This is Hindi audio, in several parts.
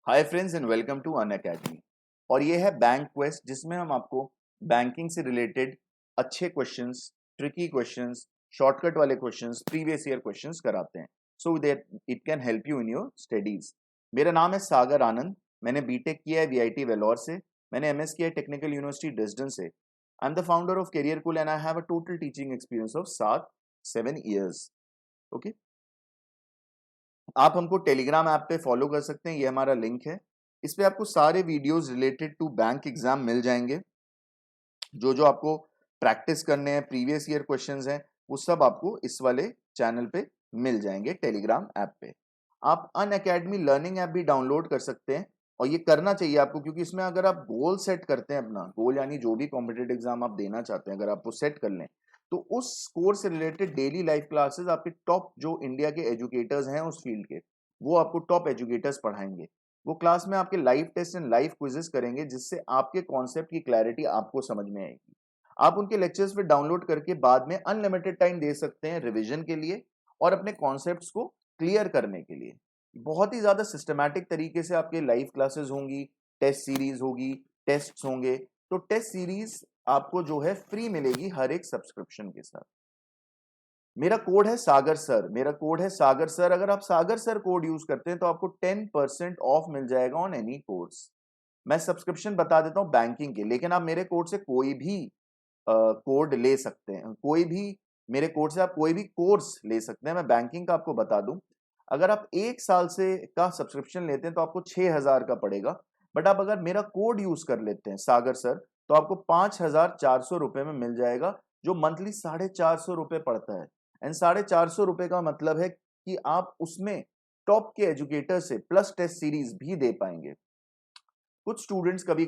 Hi friends and welcome to Unacademy. और ये है बैंक क्वेस्ट, जिसमें हम आपको बैंकिंग से रिलेटेड अच्छे क्वेश्चंस, ट्रिकी क्वेश्चंस, शॉर्टकट वाले क्वेश्चंस, प्रीवियस ईयर क्वेश्चंस कराते हैं so that it can help you in your studies. मेरा नाम है सागर आनंद। मैंने बीटेक किया है वीआईटी वेलोर से। मैंने एमएस किया है टेक्निकल यूनिवर्सिटी डिस्डन से। I am the founder of career cool and I have a total teaching experience of 7 years. Okay, आप हमको टेलीग्राम ऐप पे फॉलो कर सकते हैं, ये हमारा लिंक है। इस पे आपको सारे videos related to bank exam मिल जाएंगे। जो जो आपको प्रैक्टिस करने हैं, प्रीवियस ईयर क्वेश्चंस हैं, वो सब आपको इस वाले चैनल पे मिल जाएंगे टेलीग्राम ऐप पे। आप अन अकेडमी लर्निंग ऐप भी डाउनलोड कर सकते हैं, और ये करना चाहिए आपको, क्योंकि इसमें अगर आप गोल सेट करते हैं, अपना गोल यानी जो भी कॉम्पिटेटिव एग्जाम आप देना चाहते हैं, अगर आप वो सेट कर लें तो उस कोर्स से रिलेटेड डेली लाइफ क्लासेस आपके टॉप जो इंडिया के एजुकेटर्स हैं उस फील्ड के, वो आपको टॉप एजुकेटर्स पढ़ाएंगे। वो क्लास में आपके live test and live quizzes करेंगे, जिससे आपके कॉन्सेप्ट की क्लैरिटी आपको समझ में आएगी। आप उनके लेक्चर्स पे डाउनलोड करके बाद में अनलिमिटेड टाइम दे सकते हैं रिवीजन के लिए और अपने कॉन्सेप्ट्स को क्लियर करने के लिए। बहुत ही ज्यादा सिस्टमैटिक तरीके से आपके लाइव क्लासेस होंगी, टेस्ट सीरीज होगी, टेस्ट्स होंगे। तो टेस्ट सीरीज आपको जो है फ्री मिलेगी हर एक सब्सक्रिप्शन के साथ। मेरा कोड है सागर सर, मेरा कोड है सागर सर। अगर आप सागर सर कोड यूज करते हैं तो आपको 10% ऑफ मिल जाएगा ऑन एनी कोर्स। मैं सब्सक्रिप्शन बता देता हूं बैंकिंग के, लेकिन आप मेरे कोड से कोई भी कोड ले सकते हैं, कोई भी मेरे कोड से आप कोई भी कोर्स ले सकते हैं। मैं बैंकिंग का आपको बता दूं, अगर आप 1 साल से का सब्सक्रिप्शन लेते हैं तो आपको 6,000 का पड़ेगा। बट आप अगर मेरा कोड यूज कर लेते हैं सागर सर, तो आपको 5,400 रुपए में मिल जाएगा, जो मंथली 450 रुपए पड़ता है। एंड 450 रुपए का मतलब है कि आप उसमें टॉप के एजुकेटर से प्लस टेस्ट सीरीज भी दे पाएंगे। कुछ स्टूडेंट्स कभी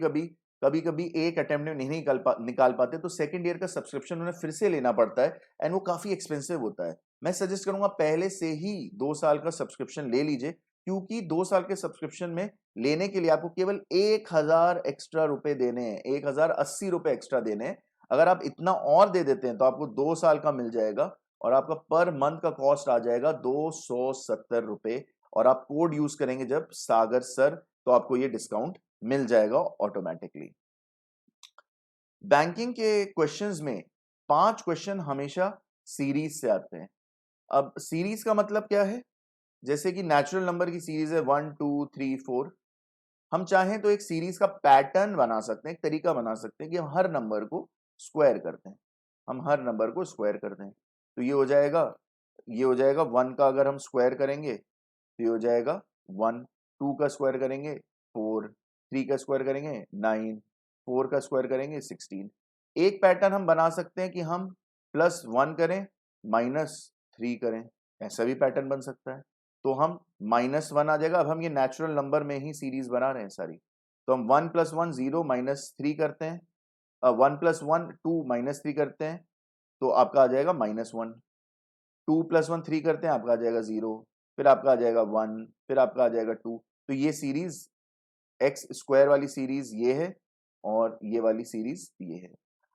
कभी एक अटेम्प्ट में नहीं निकाल पाते, तो सेकंड ईयर का सब्सक्रिप्शन उन्हें फिर से लेना पड़ता है, एंड वो काफी एक्सपेंसिव होता है। मैं सजेस्ट करूंगा पहले से ही 2 साल का सब्सक्रिप्शन ले लीजिए, क्योंकि 2 साल के सब्सक्रिप्शन में लेने के लिए आपको केवल 1,000 एक्स्ट्रा रुपए देने हैं, 1,080 रुपए एक्स्ट्रा देने हैं। अगर आप इतना और दे देते हैं तो आपको 2 साल का मिल जाएगा, और आपका पर मंथ का कॉस्ट आ जाएगा 270 रुपए। और आप कोड यूज करेंगे जब सागर सर, तो आपको ये डिस्काउंट मिल जाएगा ऑटोमेटिकली। बैंकिंग के क्वेश्चंस में 5 क्वेश्चन हमेशा सीरीज से आते हैं। अब सीरीज का मतलब क्या है? जैसे कि नेचुरल नंबर की सीरीज है 1 2 3 4। हम चाहें तो एक सीरीज का पैटर्न बना सकते हैं, एक तरीका बना सकते हैं कि हम हर नंबर को स्क्वायर करते हैं। हम हर नंबर को स्क्वायर करते हैं, तो ये हो जाएगा 1 का अगर हम स्क्वायर करेंगे तो ये हो जाएगा 1। 2 का स्क्वायर करेंगे 4, 3 का स्क्वायर करेंगे 9, 4 का स्क्वायर करेंगे 16। एक पैटर्न हम बना सकते हैं कि हम +1 करें, -3 करें, ऐसा भी पैटर्न बन सकता है। तो हम -1 आ जाएगा। अब हम ये नेचुरल नंबर में ही सीरीज बना रहे हैं सारी, तो हम 1 + 1 0 -3 करते हैं, 1 + 1 2 -3 करते हैं, तो आपका आ जाएगा -1। 2 + 1 3 करते हैं, आपका आ जाएगा 0, फिर आपका आ जाएगा 1, फिर आपका आ जाएगा 2। तो ये सीरीज एक्स स्क्वायर वाली सीरीज ये है, और ये वाली सीरीज ये है।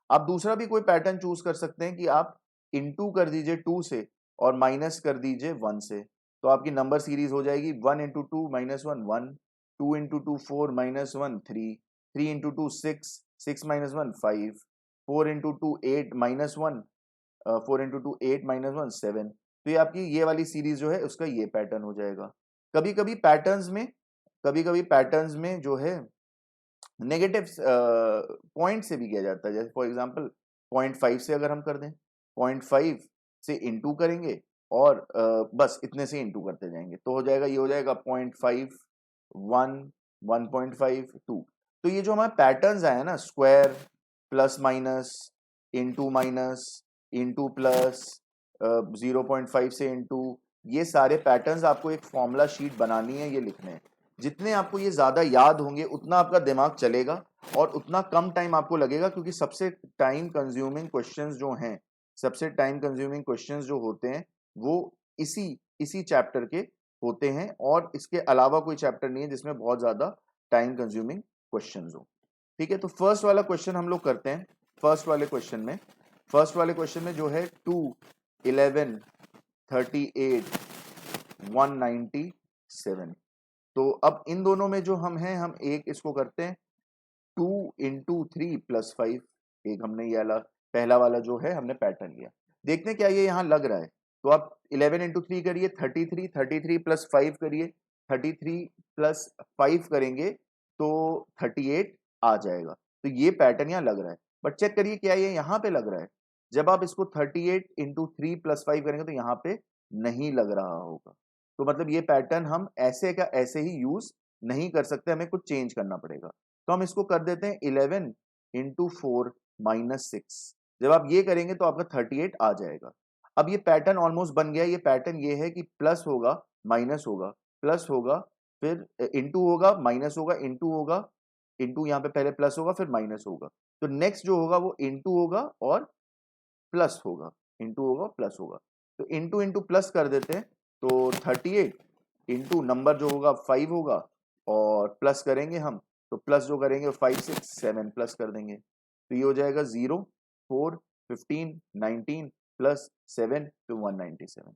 आप दूसरा भी कोई पैटर्न चूज कर सकते हैं कि आप इनटू कर दीजिए 2 से और माइनस कर दीजिए 1 से, तो आपकी नंबर सीरीज हो जाएगी 1 × 2 -1 1, 2 × 2 4 -1 3, 3 × 2 6, 6 -1 5, 4 × 2 8 -1, 4 × 2 8 -1 7। तो ये आपकी ये वाली सीरीज जो है उसका ये पैटर्न हो जाएगा। कभी कभी पैटर्न्स में कभी कभी पैटर्न्स में जो है नेगेटिव पॉइंट से भी किया जाता है। जैसे फॉर एग्जांपल 0.5 से अगर हम कर दें, 0.5 से इनटू करेंगे और बस इतने से इनटू करते जाएंगे, तो हो जाएगा, ये हो जाएगा 0.5 1 1.5 2। तो ये जो हमारे पैटर्न्स आए हैं ना, square, plus minus, into minus, into plus, 0.5 से इनटू, ये सारे पैटर्न्स आपको एक फॉर्मूला शीट बनानी है, ये लिखने हैं। जितने आपको ये ज्यादा याद होंगे उतना आपका दिमाग चलेगा और उतना कम टाइम आपको लगेगा, क्योंकि सबसे टाइम कंज्यूमिंग क्वेश्चंस जो हैं, सबसे टाइम कंज्यूमिंग क्वेश्चंस जो होते हैं वो इसी इसी चैप्टर के होते हैं, और इसके अलावा कोई चैप्टर नहीं है जिसमें बहुत ज्यादा टाइम कंज्यूमिंग क्वेश्चंस हो। ठीक है, तो फर्स्ट वाला क्वेश्चन हम लोग करते हैं। फर्स्ट वाले क्वेश्चन में जो है 2 11 38 197, तो अब इन दोनों में जो हम हैं, हम एक इसको करते हैं 2 इंटू 3 प्लस 5। एक हमने ये वाला पहला वाला जो है हमने पैटर्न लिया। देखते हैं क्या ये यहाँ लग रहा है। तो आप 11 इंटू 3 करिए 33, 33 प्लस 5 करिए 33 प्लस 5 करेंगे तो 38 आ जाएगा। तो ये पैटर्न यहाँ लग रहा है, बट चेक करिए क्या ये यहाँ पे लग रहा है। जब आप इसको 38 इंटू 3 प्लस 5 करेंगे तो यहाँ पे नहीं लग रहा होगा। तो मतलब ये पैटर्न हम ऐसे का ऐसे ही यूज नहीं कर सकते, हमें कुछ चेंज करना पड़ेगा। तो हम इसको कर देते हैं 11 इंटू 4 माइनस 6। जब आप ये करेंगे तो आपका 38 आ जाएगा। अब ये पैटर्न ऑलमोस्ट बन गया। ये पैटर्न ये है कि प्लस होगा माइनस होगा, प्लस होगा फिर इंटू होगा, माइनस होगा, इंटू होगा, इंटू यहाँ पे पहले प्लस होगा फिर माइनस होगा। तो नेक्स्ट जो होगा वो इंटू होगा और प्लस होगा, इंटू होगा प्लस होगा। तो इंटू इंटू प्लस कर देते हैं तो 38 इंटू नंबर जो होगा 5 होगा और प्लस करेंगे हम, तो प्लस जो करेंगे 5 6 7 प्लस कर देंगे। तो ये हो जाएगा 0 4 15 19 प्लस 7 तो 197।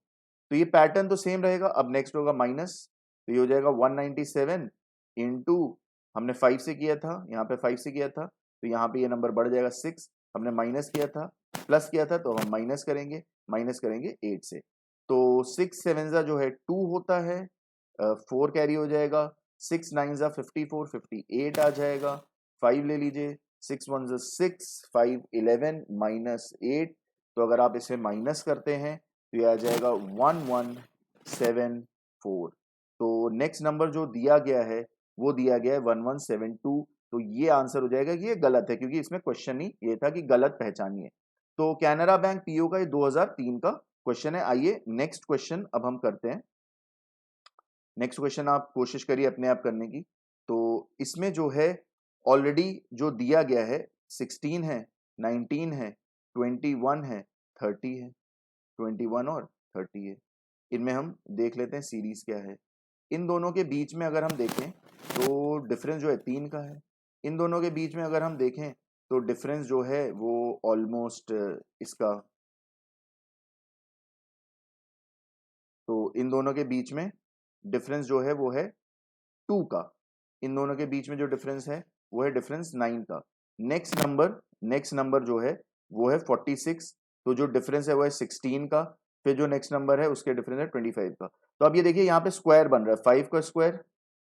तो ये पैटर्न तो सेम रहेगा। अब नेक्स्ट होगा माइनस, तो ये हो जाएगा 197 इंटू हमने 5 से किया था, यहाँ पे 5 से किया था तो यहाँ पे ये नंबर बढ़ जाएगा 6। हमने माइनस किया था, प्लस किया था तो हम माइनस करेंगे 8 से। तो 6 7 जो है 2 होता है, 4 कैरी हो जाएगा, 6 9 54 58 आ जाएगा। 5 ले लीजिए, 6 1 6 5 11 माइनस 8। तो अगर आप इसे माइनस करते हैं तो ये आ जाएगा 1174। तो नेक्स्ट नंबर जो दिया गया है वो दिया गया है 1172। तो ये आंसर हो जाएगा कि ये गलत है, क्योंकि इसमें क्वेश्चन ही ये था कि गलत पहचानिए। तो कैनरा बैंक पीओ का ये 2003 का क्वेश्चन है। आइए नेक्स्ट क्वेश्चन अब हम करते हैं। नेक्स्ट क्वेश्चन आप कोशिश करिए अपने आप करने की। तो इसमें जो है ऑलरेडी जो दिया गया है 16 है, 19 है, 21 है, 30 है, 21 और 30 है। इनमें हम देख लेते हैं सीरीज क्या है। इन दोनों के बीच में अगर हम देखें तो डिफरेंस जो है 3 का है। इन दोनों के बीच में अगर हम देखें तो डिफरेंस जो है वो ऑलमोस्ट इसका, तो इन दोनों के बीच में डिफरेंस जो है वो है 2 का। इन दोनों के बीच में जो डिफरेंस है वो है डिफरेंस 9 का। नेक्स्ट नंबर जो है वो है 46। तो जो डिफरेंस है वो है 16 का। फिर जो नेक्स्ट नंबर है उसके डिफरेंस है 25 का। तो अब ये देखिए यहाँ पे स्क्वायर बन रहा है, 5 का स्क्वायर,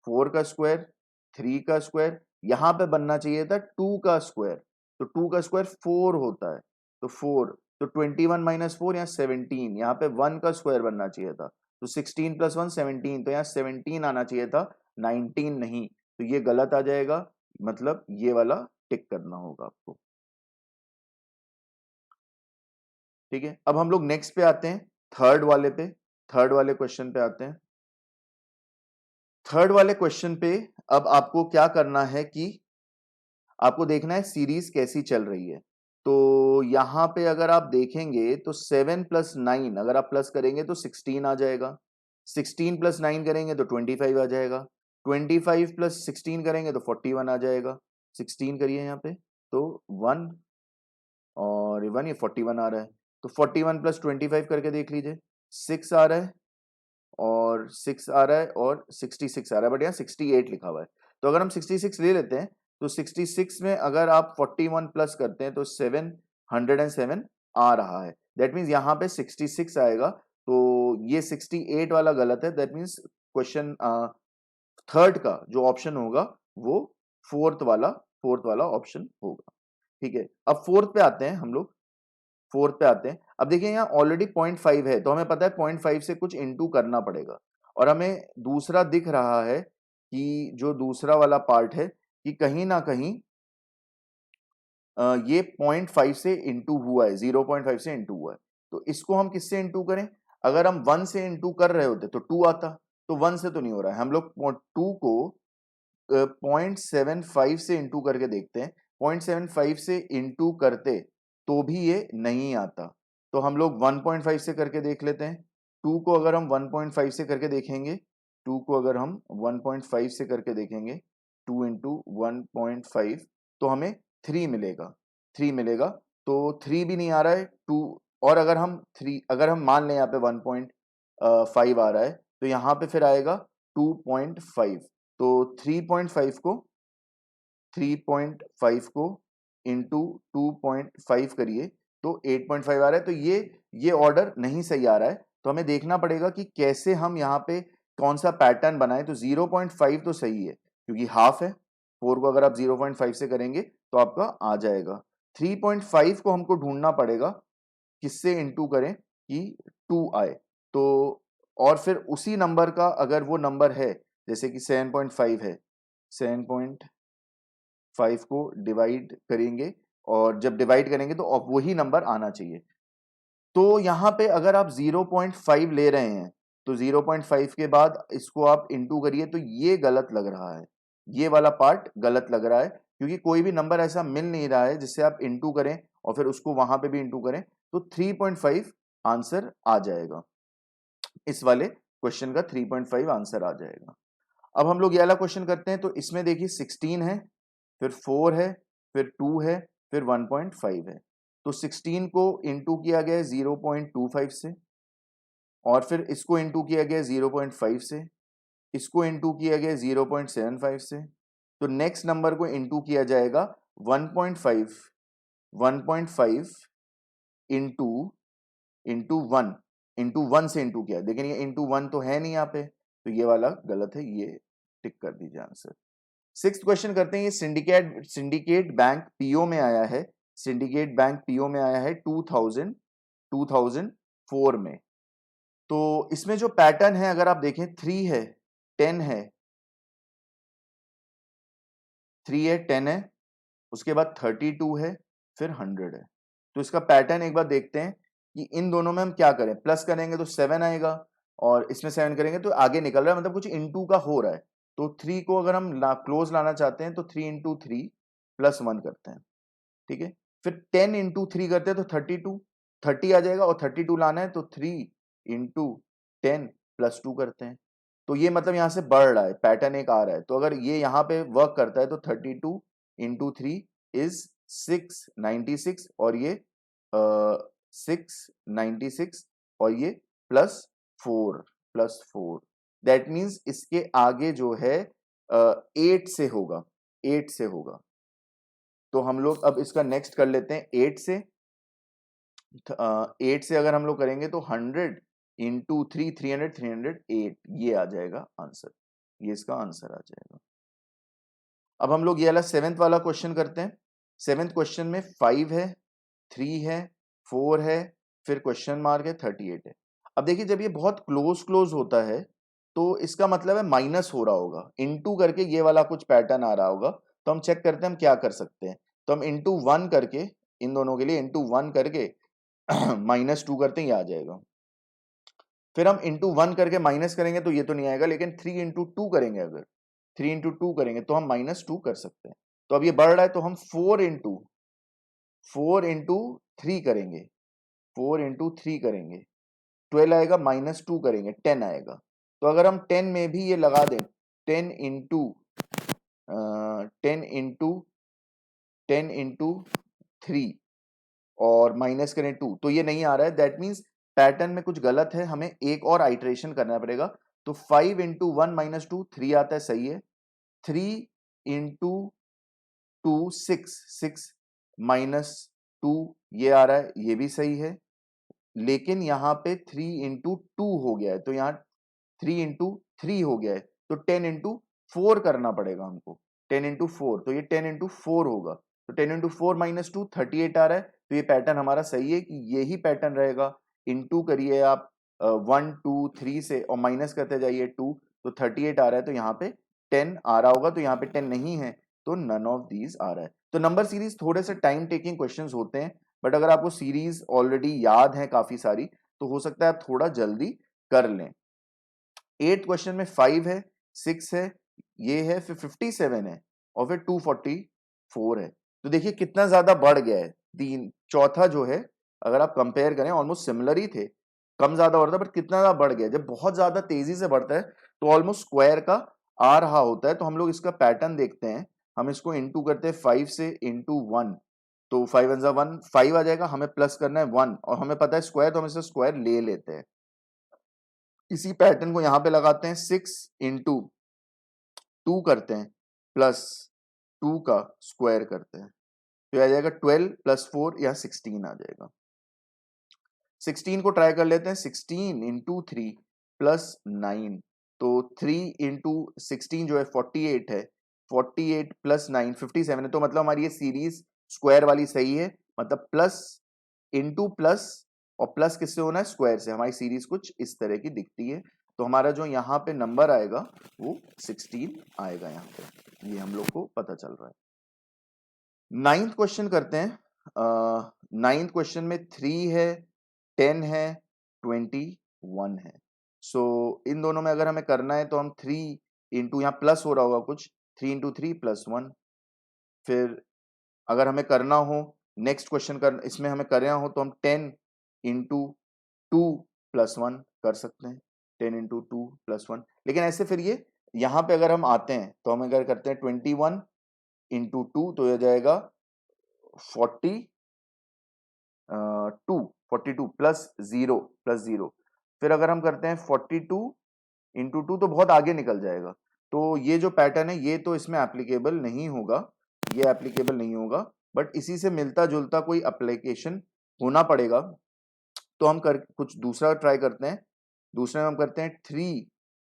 4 का स्क्वायर, 3 का स्क्वायर। यहाँ पे बनना चाहिए था 2 का स्क्वायर। तो 2 का स्क्वायर 4 होता है, तो 4। तो 21 माइनस 4 यहाँ 17। यहाँ पे 1 का स्क्वायर बनना चाहिए था, तो 16 प्लस 1 17। तो यहाँ 17 आना चाहिए था, 19 नहीं। तो ये गलत आ जाएगा, मतलब ये वाला टिक करना होगा आपको। ठीक है, अब हम लोग नेक्स्ट पे आते हैं, थर्ड वाले क्वेश्चन पे आते हैं। थर्ड वाले क्वेश्चन पे अब आपको क्या करना है कि आपको देखना है सीरीज कैसी चल रही है। तो यहां पे अगर आप देखेंगे तो 7 प्लस 9 अगर आप प्लस करेंगे तो 16 आ जाएगा, 16 प्लस 9 करेंगे तो 25 आ जाएगा, 25 प्लस 16 करेंगे तो 41 आ जाएगा। 16 करिए यहाँ पे तो 1 और 1, ये 41 आ रहा है। तो 41 प्लस 25 करके देख लीजिए, 6 आ रहा है और 6 आ रहा है और 66 आ रहा है, बट यहाँ 68 लिखा हुआ है। तो अगर हम 66 ले लेते हैं तो 66 में अगर आप 41 प्लस करते हैं तो 707 आ रहा है। दैट मीन्स यहाँ पे 66 आएगा। तो ये 68 वाला गलत है। दैट मीन्स क्वेश्चन थर्ड का जो ऑप्शन होगा वो फोर्थ वाला ऑप्शन होगा। ठीक है, अब फोर्थ पे आते हैं हम लोग। फोर्थ पे आते हैं। अब देखिए यहाँ ऑलरेडी 0.5 है, तो हमें पता है 0.5 से कुछ इनटू करना पड़ेगा। और हमें दूसरा दिख रहा है कि जो दूसरा वाला पार्ट है कि कहीं ना कहीं ये 0.5 से इंटू हुआ है, 0.5 से इंटू हुआ है। तो इसको हम किससे इंटू करें? अगर हम 1 से इंटू कर रहे होते तो 2 आता, तो 1 से तो नहीं हो रहा है। हम लोग 2 को 0.75 से इंटू करके देखते हैं। 0.75 से इंटू करते तो भी ये नहीं आता, तो हम लोग 1.5 से करके देख लेते हैं। 2 को अगर हम 1.5 से करके देखेंगे, 2 को अगर हम 1.5 से करके देखेंगे, 2 इंटू 1.5 तो हमें 3 मिलेगा, 3 मिलेगा। तो 3 भी नहीं आ रहा है, 2। और अगर हम मान लें यहाँ पे 1.5 आ रहा है तो यहाँ पे फिर आएगा 2.5, तो 3.5 को इंटू 2.5 करिए तो 8.5 आ रहा है। तो ये ऑर्डर नहीं सही आ रहा है, तो हमें देखना पड़ेगा कि कैसे हम यहाँ पे कौन सा पैटर्न बनाए। तो 0.5 तो सही है क्योंकि हाफ है, 4 को अगर आप 0.5 से करेंगे तो आपका आ जाएगा। 3.5 को हमको ढूंढना पड़ेगा, किससे इंटू करें कि 2 आए। तो और फिर उसी नंबर का अगर वो नंबर है, जैसे कि 7.5 है, 7.5 को डिवाइड करेंगे और जब डिवाइड करेंगे तो अब वही नंबर आना चाहिए। तो यहाँ पे अगर आप 0.5 ले रहे हैं तो 0.5 के बाद इसको आप इंटू करिए, तो ये गलत लग रहा है, ये वाला पार्ट गलत लग रहा है क्योंकि कोई भी नंबर ऐसा मिल नहीं रहा है जिससे आप इंटू करें और फिर उसको वहां पे भी इंटू करें। तो 3.5 आंसर आ जाएगा, इस वाले क्वेश्चन का 3.5 आंसर आ जाएगा। अब हम लोग ये वाला क्वेश्चन करते हैं, तो इसमें देखिए 16 है, फिर 4 है, फिर 2 है, फिर 1.5 है। तो 16 को इंटू किया गया है 0.25 से, और फिर इसको इंटू किया गया 0.5 से, इसको इंटू किया गया 0.75 से। तो नेक्स्ट नंबर को इंटू किया जाएगा 1.5 इंटू इंटू 1, इंटू 1 से इंटू किया, लेकिन ये इंटू 1 तो है नहीं यहाँ पे, तो ये वाला गलत है, ये टिक कर दीजिए आंसर। सिक्स्थ क्वेश्चन करते हैं, ये सिंडिकेट बैंक पीओ में आया है, सिंडिकेट बैंक पीओ में आया है 2004 में। तो इसमें जो पैटर्न है अगर आप देखें 3 है, 10 है, 3 है, 10 है, उसके बाद 32 है, फिर 100 है। तो इसका पैटर्न एक बार देखते हैं कि इन दोनों में हम क्या करें। प्लस करेंगे तो 7 आएगा और इसमें 7 करेंगे तो आगे निकल रहा है, मतलब कुछ इनटू का हो रहा है। तो 3 को अगर हम क्लोज लाना चाहते हैं तो 3 इंटू 3 प्लस 1 करते हैं, ठीक है। फिर 10 इंटू 3 करते हैं तो 32, 30 आ जाएगा, और 32 लाना है तो 3 इंटू 10 प्लस 2 करते हैं। तो ये मतलब यहाँ से बढ़ रहा है, पैटर्न एक आ रहा है। तो अगर ये यहाँ पे वर्क करता है तो 32 इंटू 3 इज 696, और ये 696, और ये प्लस 4 दैट मीन्स इसके आगे जो है 8 से होगा, 8 से होगा। तो हम लोग अब इसका नेक्स्ट कर लेते हैं 8 से। 8 से अगर हम लोग करेंगे तो 100 इंटू 3 300 308, ये आ जाएगा आंसर, ये इसका आंसर आ जाएगा। अब हम लोग ये वाला 7th वाला क्वेश्चन करते हैं। 7th क्वेश्चन में 5 है, 3 है, 4 है, फिर क्वेश्चन मार्क है, 38 है। अब देखिए जब ये बहुत क्लोज होता है तो इसका मतलब है माइनस हो रहा होगा, इंटू करके ये वाला कुछ पैटर्न आ रहा होगा। तो हम चेक करते हैं हम क्या कर सकते हैं। तो हम इंटू 1 करके, इन दोनों के लिए इंटू 1 करके -2 करते हैं, ये आ जाएगा। फिर हम इंटू 1 करके माइनस करेंगे तो ये तो नहीं आएगा, लेकिन 3 इंटू 2 करेंगे, अगर 3 इंटू 2 करेंगे तो हम -2 कर सकते हैं। तो अब ये बढ़ रहा है तो हम 4 इंटू 3 करेंगे, 4 इंटू 3 करेंगे, 12 आएगा, -2 करेंगे, 10 आएगा। तो अगर हम 10 में भी ये लगा दें, 10 इंटू 10 इंटू 10 इंटू 3 और माइनस करें 2, तो ये नहीं आ रहा है। दैट मीन्स पैटर्न में कुछ गलत है, हमें एक और आइट्रेशन करना पड़ेगा। तो 5 इंटू 1 -2 3 आता है, सही है। 3 इंटू 2 6 -2 ये आ रहा है, ये भी सही है। लेकिन यहाँ पे 3 इंटू 2 हो गया है, तो यहाँ 3 इंटू 3 हो गया है, तो 10 इंटू 4 करना पड़ेगा हमको, 10 इंटू 4, तो ये 10 इंटू 4 होगा। तो 10 इंटू 4 -2 38 आ रहा है। तो ये पैटर्न हमारा सही है कि यही पैटर्न रहेगा। इंटू करिए आप 1 2 3 से और माइनस करते जाइए 2, तो 38 आ रहा है। तो यहाँ पे 10 आ रहा होगा, तो यहाँ पे 10 नहीं है, तो नन ऑफ दीज आ रहा है। तो नंबर सीरीज थोड़े से टाइम टेकिंग क्वेश्चंस होते हैं, बट अगर आपको सीरीज ऑलरेडी याद है काफी सारी, तो हो सकता है आप थोड़ा जल्दी कर लें। 8th क्वेश्चन में 5 है, 6 है, ये है, फिर 57 है, और फिर 244 है। तो देखिए कितना ज्यादा बढ़ गया है। तीन चौथा जो है, अगर आप कंपेयर करें ऑलमोस्ट सिमिलर ही थे, कम ज्यादा हो रहा था, बट कितना ज्यादा बढ़ गया। जब बहुत ज्यादा तेजी से बढ़ता है तो ऑलमोस्ट स्क्वायर का आ रहा होता है। तो हम लोग इसका पैटर्न देखते हैं, हम इसको इंटू करते हैं 5 से इंटू 1, तो 5 1 1 5 आ जाएगा, हमें प्लस करना है 1, और हमें पता है स्क्वायर, तो हम इसे स्क्वायर ले लेते हैं। इसी पैटर्न को यहां पे लगाते हैं, 6 × 2 करते हैं प्लस 2 का स्क्वायर करते हैं, तो आ जाएगा 12 + 4 या 16 आ जाएगा। 16 को ट्राई कर लेते हैं, 16 × 3 + 9, तो 3 × 16 जो है 48 है, 48 + 9 57 है, तो मतलब हमारी ये सीरीज स्क्वायर वाली सही है, मतलब प्लस इंटू प्लस, और प्लस किससे होना है, स्क्वायर से। हमारी सीरीज कुछ इस तरह की दिखती है, तो हमारा जो यहाँ पे नंबर आएगा वो 16 आएगा यहाँ पे, ये हम लोग को पता चल रहा है। 9th क्वेश्चन करते हैं। 9th क्वेश्चन में 3 है, 10 है, 21 है। सो इन दोनों में अगर हमें करना है तो हम 3 इंटू, यहाँ प्लस हो रहा होगा कुछ, 3 × 3 + 1। फिर अगर हमें करना हो नेक्स्ट क्वेश्चन कर, इसमें हमें करना हो तो हम 10 × 2 + 1 कर सकते हैं, 10 × 2 + 1। लेकिन ऐसे फिर ये यहाँ पे अगर हम आते हैं तो हम अगर करते हैं 21 × 2, तो यह जाएगा 42 +0 फिर अगर हम करते हैं 42 × 2 तो बहुत आगे निकल जाएगा, तो ये जो पैटर्न है ये तो इसमें एप्लीकेबल नहीं होगा, ये एप्लीकेबल नहीं होगा, बट इसी से मिलता जुलता कोई एप्लीकेशन होना पड़ेगा। तो हम कर कुछ दूसरा ट्राई करते हैं। दूसरे में हम करते हैं 3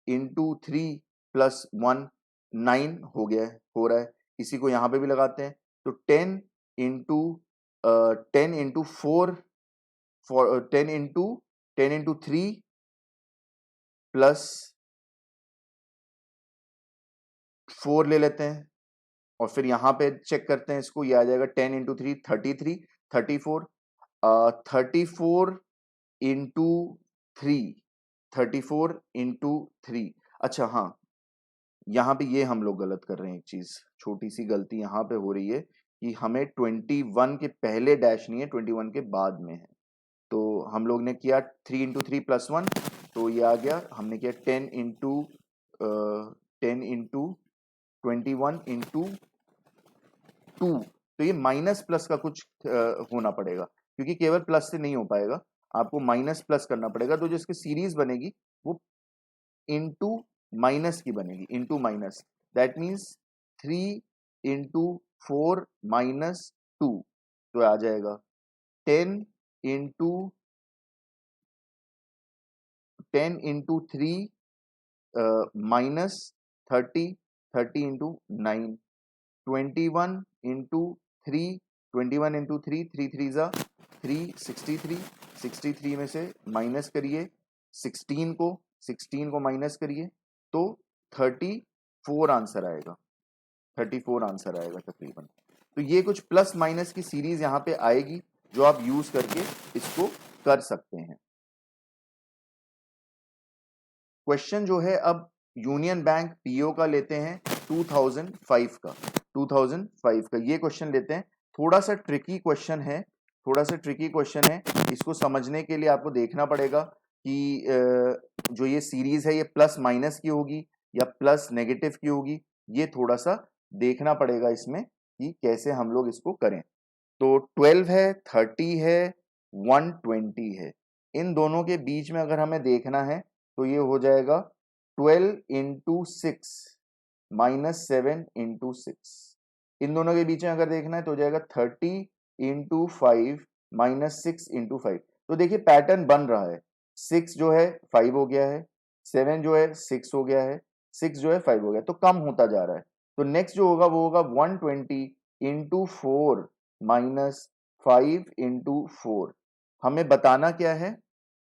× 3 + 1, 9 हो गया है, हो रहा है, इसी को यहाँ पे भी लगाते हैं, तो 10 × 4 10 × 3 + 4 ले लेते हैं, और फिर यहाँ पे चेक करते हैं इसको, ये आ जाएगा 10 × 3 33 34 34 × 3 34 × 3। अच्छा हाँ, यहाँ पे ये हम लोग गलत कर रहे हैं, एक चीज छोटी सी गलती यहाँ पे हो रही है कि हमें 21 के पहले डैश नहीं है, 21 के बाद में है। तो हम लोग ने किया 3 × 3 + 1, तो ये आ गया, हमने किया 10 × 21 × 2, तो ये माइनस प्लस का कुछ होना पड़ेगा, क्योंकि केवल प्लस से नहीं हो पाएगा, आपको माइनस प्लस करना पड़ेगा, तो जो इसकी सीरीज बनेगी वो इंटू माइनस की बनेगी, इंटू माइनस, दैट मीन्स 3 × 4 - 2, तो आ जाएगा 10 × 3 -30 30 × 9 21 × 3 21 × 3 3 3 ज़ा 3 63 63 में से माइनस करिए 16 को माइनस करिए, तो 34 आंसर आएगा, 34 आंसर आएगा तकरीबन। तो ये कुछ प्लस माइनस की सीरीज यहाँ पे आएगी जो आप यूज करके इसको कर सकते हैं। क्वेश्चन जो है अब यूनियन बैंक पीओ का लेते हैं 2005 का, 2005 का ये क्वेश्चन लेते हैं। थोड़ा सा ट्रिकी क्वेश्चन है, थोड़ा सा ट्रिकी क्वेश्चन है, इसको समझने के लिए आपको देखना पड़ेगा कि जो ये सीरीज है ये प्लस माइनस की होगी या प्लस नेगेटिव की होगी, ये थोड़ा सा देखना पड़ेगा इसमें कि कैसे हम लोग इसको करें। तो 12 है, 30 है, 120 है, इन दोनों के बीच में अगर हमें देखना है तो ये हो जाएगा 12 × 6 -7 × 6। इन दोनों के बीच में अगर देखना है तो हो जाएगा 30 × 5 -6 × 5। तो देखिए पैटर्न बन रहा है, 6 जो है 5 हो गया है, 7 जो है 6 हो गया है, 6 जो है 5 हो गया, तो कम होता जा रहा है। तो नेक्स्ट जो होगा वो होगा 120 × 4 -5 × 4। हमें बताना क्या है,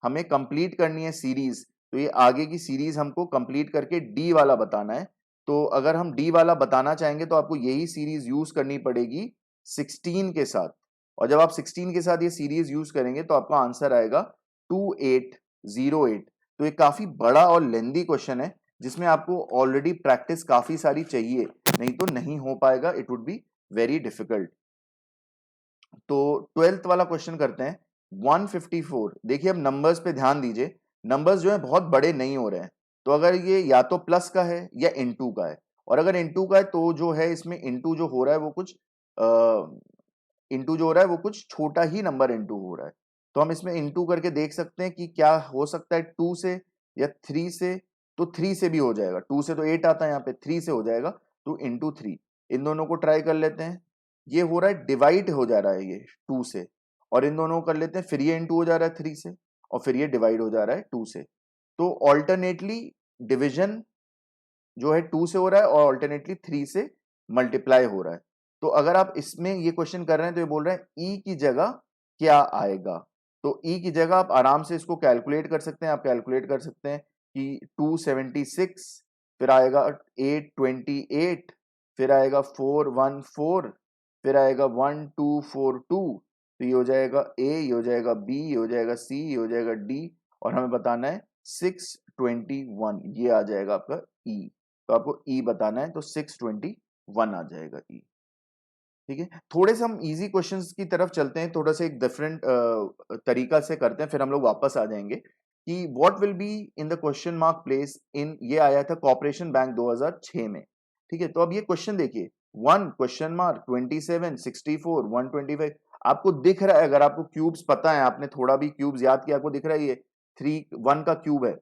हमें कंप्लीट करनी है सीरीज, तो ये आगे की सीरीज हमको कंप्लीट करके डी वाला बताना है। तो अगर हम डी वाला बताना चाहेंगे तो आपको यही सीरीज यूज करनी पड़ेगी 16 के साथ, और जब आप 16 के साथ ये सीरीज यूज करेंगे तो आपका आंसर आएगा 2808। तो ये काफी बड़ा और लेंदी क्वेश्चन है जिसमें आपको ऑलरेडी प्रैक्टिस काफी सारी चाहिए, नहीं तो नहीं हो पाएगा, it would be very difficult. तो 12th वाला क्वेश्चन करते हैं 154। देखिए अब नंबर्स पे ध्यान दीजिए, नंबर्स जो है बहुत बड़े नहीं हो रहे हैं, तो अगर ये या तो प्लस का है या इनटू का है, और अगर इनटू का है तो जो है इसमें इनटू जो हो रहा है वो कुछ इनटू जो हो रहा है वो कुछ छोटा ही नंबर इनटू हो रहा है। तो हम इसमें इनटू करके देख सकते हैं कि क्या हो सकता है 2 से, या 3 से, तो 3 से भी हो जाएगा, 2 से तो 8 आता है, यहाँ पे 3 से हो जाएगा, तो इंटू 3। इन दोनों को ट्राई कर लेते हैं, ये हो रहा है डिवाइड हो जा रहा है ये 2 से, और इन दोनों को कर लेते हैं, फिर ये इंटू हो जा रहा है 3 से, और फिर ये डिवाइड हो जा रहा है 2 से। तो ऑल्टरनेटली डिविजन जो है 2 से हो रहा है और ऑल्टरनेटली 3 से मल्टीप्लाई हो रहा है। तो अगर आप इसमें ये क्वेश्चन कर रहे हैं तो ये बोल रहे हैं ई की जगह क्या आएगा, तो ई की जगह आप आराम से इसको कैलकुलेट कर सकते हैं। आप कैलकुलेट कर सकते हैं कि 276, फिर आएगा 828, फिर आएगा 414, फिर आएगा 1242, तो ये हो जाएगा ए, ये हो जाएगा बी, ये हो जाएगा सी, ये हो जाएगा डी, और हमें बताना है 621, ये आ जाएगा आपका ई। तो आपको ई बताना है, तो 621 आ जाएगा ई। ठीक है, थोड़े से हम इजी क्वेश्चंस की तरफ चलते हैं, थोड़ा सा एक डिफरेंट तरीका से करते हैं, फिर हम लोग वापस आ जाएंगे कि what will be in the question mark place in, ये आया था कॉर्पोरेशन बैंक 2006 में। ठीक है, तो अब ये क्वेश्चन देखिए, 1 क्वेश्चन मार्क 27 64 125, आपको दिख रहा है, अगर आपको क्यूब्स पता है, आपने थोड़ा भी क्यूब्स याद किया, आपको दिख रहा है ये 1 का क्यूब है,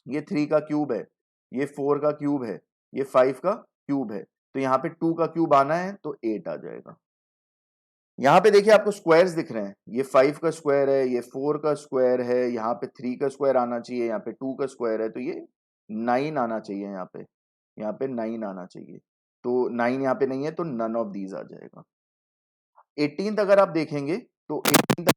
ये 3 का क्यूब है, ये 4 का क्यूब है, ये 5 का क्यूब है, तो यहाँ पे 2 का क्यूब आना है तो 8 आ जाएगा। यहाँ पे देखिए आपको स्क्वायर्स दिख रहे हैं, ये 5 का स्क्वायर है, ये 4 का स्क्वायर है, यहाँ पे 3 का स्क्वायर आना चाहिए, यहाँ पे 2 का स्क्वायर है, तो ये 9 आना चाहिए, यहाँ पे 9 आना चाहिए, तो 9 यहाँ पे नहीं है, तो नन ऑफ दीज आ जाएगा। 18th अगर आप देखेंगे तो 18th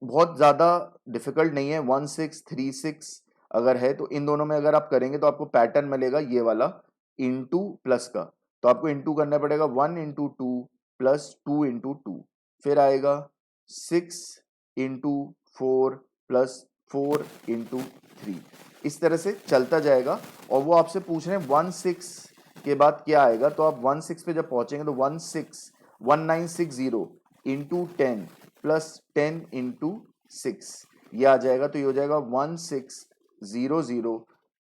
बहुत ज्यादा डिफिकल्ट नहीं है, 1636 अगर है, तो इन दोनों में अगर आप करेंगे तो आपको पैटर्न मिलेगा ये वाला, इंटू प्लस का, तो आपको इंटू करना पड़ेगा 1 इंटू 2 प्लस 2 इंटू 2, फिर आएगा 6 इंटू 4 प्लस 4 इंटू 3, इस तरह से चलता जाएगा। और वो आपसे पूछ रहे हैं 16 के बाद क्या आएगा, तो आप 16 पे जब पहुंचेंगे तो 1960 इंटू 10 प्लस 10 इंटू 6, ये आ जाएगा, तो ये हो जाएगा 1600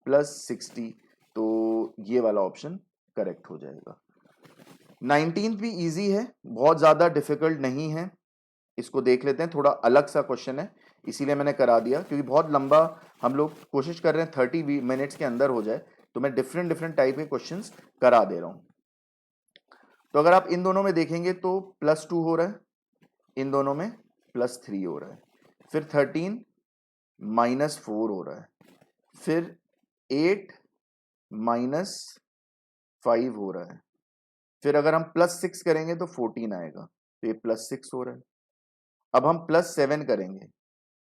प्लस 60, तो ये वाला ऑप्शन करेक्ट हो जाएगा। 19th भी इजी है, बहुत ज्यादा डिफिकल्ट नहीं है, इसको देख लेते हैं, थोड़ा अलग सा क्वेश्चन है, इसीलिए मैंने करा दिया, क्योंकि बहुत लंबा हम लोग कोशिश कर रहे हैं 30 मिनट्स के अंदर हो जाए, तो मैं डिफरेंट टाइप के क्वेश्चंस करा दे रहा हूं। तो अगर आप इन दोनों में देखेंगे तो +2 हो रहा है, इन दोनों में +3 हो रहा है, फिर 13 -4 हो रहा है, फिर 8 -5 हो रहा है, फिर अगर हम +6 करेंगे तो 14 आएगा, तो ये +6 हो रहा है। अब हम +7 करेंगे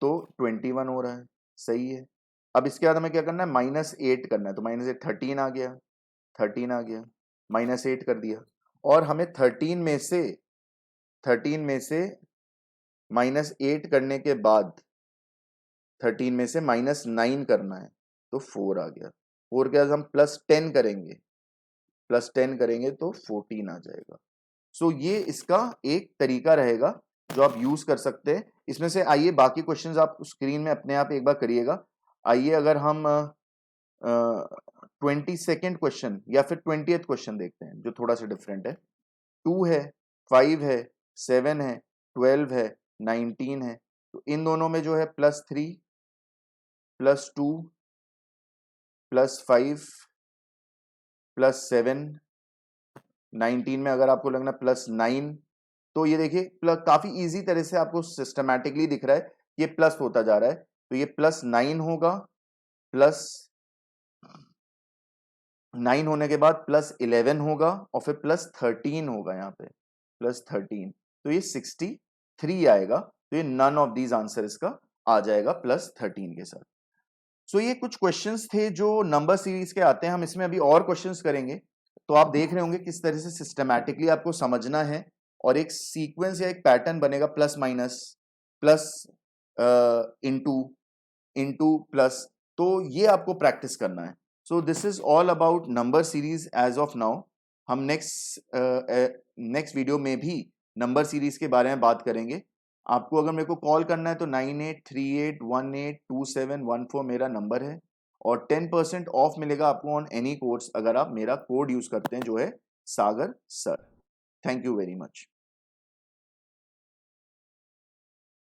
तो 21 हो रहा है, सही है। अब इसके बाद हमें क्या करना है, -8 करना है, तो -8 13 आ गया, 13 आ गया, -8 कर दिया, और हमें 13 में से -8 करने के बाद 13 में से -9 करना है, तो 4 आ गया, 4 के बाद हम +10 करेंगे तो 14 आ जाएगा। सो ये इसका एक तरीका रहेगा जो आप यूज कर सकते हैं। इसमें से आइए बाकी क्वेश्चंस आप स्क्रीन में अपने आप एक बार करिएगा। आइए अगर हम 22nd क्वेश्चन या फिर 20th क्वेश्चन देखते हैं, जो थोड़ा सा डिफरेंट है। 2 है, 5 है, 7 है, 12 है, 19 है, तो इन दोनों में जो है +3 +2 +5 +7, 19 में अगर आपको लगना +9, तो ये देखिए काफी इजी तरह से आपको सिस्टमैटिकली दिख रहा है, ये प्लस होता जा रहा है, तो ये +9 होगा, +9 होने के बाद +11 होगा, और फिर +13 होगा, यहाँ पे +13, तो ये 63 आएगा, तो ये नन ऑफ दीज आंसर इसका आ जाएगा +13 के साथ। सो ये कुछ क्वेश्चंस थे जो नंबर सीरीज के आते हैं, हम इसमें अभी और क्वेश्चंस करेंगे, तो आप देख रहे होंगे किस तरह से सिस्टमैटिकली आपको समझना है, और एक सीक्वेंस या एक पैटर्न बनेगा, plus minus, plus into, into plus, तो ये आपको प्रैक्टिस करना है। So this is all about number series as of now. हम नेक्स्ट वीडियो में भी नंबर सीरीज के बारे में बात करेंगे। आपको अगर मेरे को कॉल करना है तो 9838182714 मेरा नंबर है, और 10% ऑफ मिलेगा आपको ऑन एनी कोर्स अगर आप मेरा कोड यूज करते हैं, जो है Sagar sir. Thank you very much.